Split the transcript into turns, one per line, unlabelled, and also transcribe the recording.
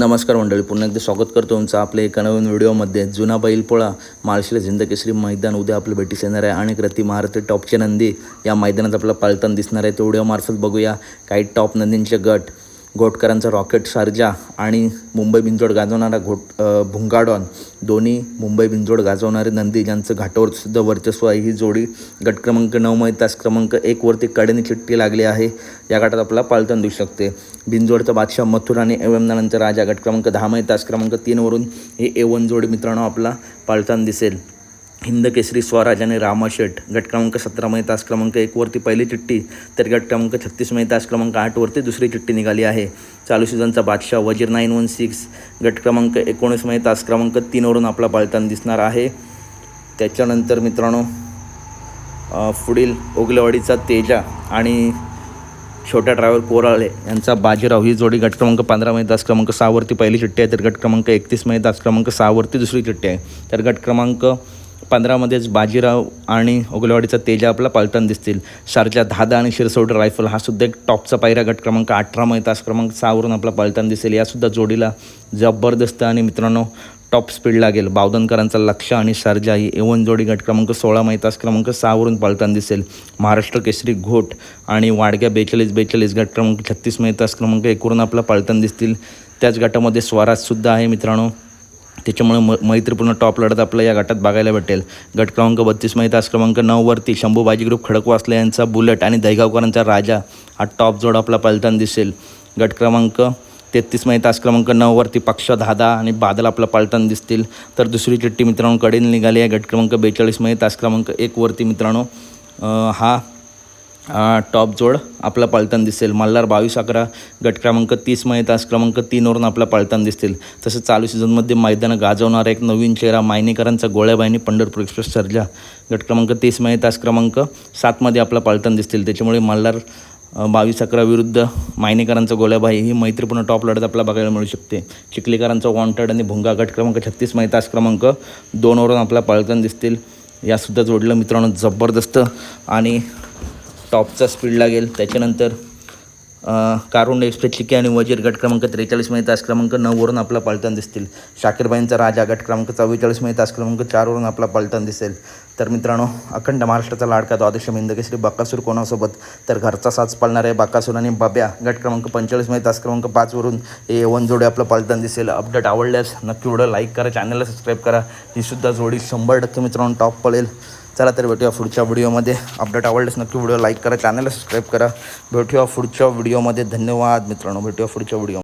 नमस्कार मंडळी, पुन्हा एकदा स्वागत करतो तुमचं आपल्या एका नवीन व्हिडिओमध्ये. जुना बैलपोळा माळशिरस हिंदकेसरी मैदान उद्या आपलं भेटीस येणार आहे आणि रती महारथी टॉपचे नंदी या मैदानात आपल्याला पाळताना दिसणार आहे. ते व्हिडिओमार्फत बघूया. काही टॉप नंदींचे गट, घोटकरांचा रॉकेट शार्जा आणि मुंबई बिनजोड गाजवणारा भुंगाडॉन, दोन्ही मुंबई बिनजोड गाजवणारे नंदी ज्यांचं घाटावर सुद्धा वर्चस्व आहे. ही जोडी गट क्रमांक 9 तास क्रमांक 1 वरती कडेने चिठ्ठी लागली आहे. या गटात आपल्याला पाळताना दिसू शकते. बिनजोडचा बादशाह मथुर आणि एवमनानंतर राजा गट क्रमांक 10 तास क्रमांक 3 वरून हे A1 जोडी मित्रांनो आपला पाळताना दिसेल. हिंदकेसरी स्वराज आणि रामाशेठ गट क्रमांक 17 तास क्रमांक 1 वरती पहिली चिठ्ठी, तर गट क्रमांक 36 तास क्रमांक 8 वरती दुसरी चिठ्ठी निघाली आहे. चालू सीझनचा बादशाह वजीर 916 गट क्रमांक 19 तास क्रमांक 3 वरून आपला पाळताना दिसणार आहे. त्याच्यानंतर मित्रांनो पुढील ओगलेवाडीचा तेजा आणि छोटा ड्रायव्हर कोराळे यांचा बाजीराव ही जोडी गट क्रमांक 15 तास क्रमांक 6 वरती पहिली चिठ्ठी आहे, तर गट क्रमांक 31 तास क्रमांक 6 वरती दुसरी चिठ्ठी आहे. तर गट क्रमांक 15मध्येच बाजीराव आणि ओगलेवाडीचा तेजा आपला पाळताना दिसतील. शारजा धादा आणि शिरसोड रायफल हा सुद्धा एक टॉपचा पायऱ्या गट क्रमांक 18 तास क्रमांक 6 वरून आपला पाळताना दिसेल. यासुद्धा जोडीला जबरदस्त आणि मित्रांनो टॉप स्पीड लागेल. बावधनकरांचा लक्ष आणि शारजा ही A1 जोडी गट क्रमांक 16 तास क्रमांक 6 वरून पाळताना दिसेल. महाराष्ट्र केसरी घोट आणि वाडग्या 42 गट क्रमांक 36 तास क्रमांक 1 वरून आपला पाळताना दिसतील. त्याच गटामध्ये स्वराजसुद्धा आहे मित्रांनो, त्याच्यामुळे मैत्रीपूर्ण टॉप लढत आपल्याला या गटात बघायला भेटेल. गट क्रमांक 32 तास क्रमांक 9 वरती शंभूबाजी ग्रुप खडकवासला यांचा बुलेट आणि दहीगावकरांचा राजा हा टॉप जोड आपला पाळताना दिसेल. गट क्रमांक 33 तास क्रमांक 9 वरती पक्ष धादा आणि बादल आपला पाळताना दिसतील. तर दुसरी चिठ्ठी मित्रांनो कडेने निघाली आहे. गट क्रमांक 42 तास क्रमांक 1 वरती मित्रांनो हा टॉप जोड आपला पाळताना दिसेल. मल्हार 22-11 गट क्रमांक 30 तास क्रमांक 3 वरून आपला पाळताना दिसतील. तसंच चालू सीझनमध्ये मैदानं गाजवणारा एक नवीन चेहरा मायनेकरांचा गोळ्याबाईनी पंढरपूर एक्सप्रेस सर्जा गट क्रमांक 30 तास क्रमांक 7 आपला पाळताना दिसतील. त्याच्यामुळे मल्हार 22-11 विरुद्ध मायनेकरांचा गोळ्याबाई ही मैत्रीपूर्ण टॉप लढत आपल्याला बघायला मिळू शकते. चिखलीकरांचा वॉन्टेड आणि भुंगा गट क्रमांक 36 तास क्रमांक 2 वरून आपला पाळताना दिसतील. यासुद्धा जोडलं मित्रांनो जबरदस्त आणि टॉपचा स्पीड लागेल. त्याच्यानंतर कारुंड एक्सप्रेस चिके आणि वजीर गट क्रमांक 43 तास क्रमांक 9 वरून आपला पाळताना दिसतील. शाकीरबाईंचा राजा गट क्रमांक 44 तास क्रमांक 4 वरून आपला पाळताना दिसेल. तर मित्रांनो अखंड महाराष्ट्राचा लाडका द्वादश हिंदकेसरी बकासूर कोणासोबत, तर घरचा साज पाळणारे बकासूर आणि बाब्या गट क्रमांक 45 तास क्रमांक 5 वरून A1 जोडी आपला पाळताना दिसेल. अपडेट आवडल्यास नक्की व्हिडिओ लाईक करा, चॅनलला सबस्क्राईब करा. ही सुद्धा जोडी 100% मित्रांनो टॉप पळेल. चला तर भेटूया पुढच्या व्हिडिओमध्ये. अपडेट आवडल्यास नक्की व्हिडिओ लाईक करा, चॅनलला सबस्क्राईब करा. भेटूया पुढच्या व्हिडिओमध्ये. धन्यवाद मित्रांनो. भेटूया पुढच्या व्हिडिओ.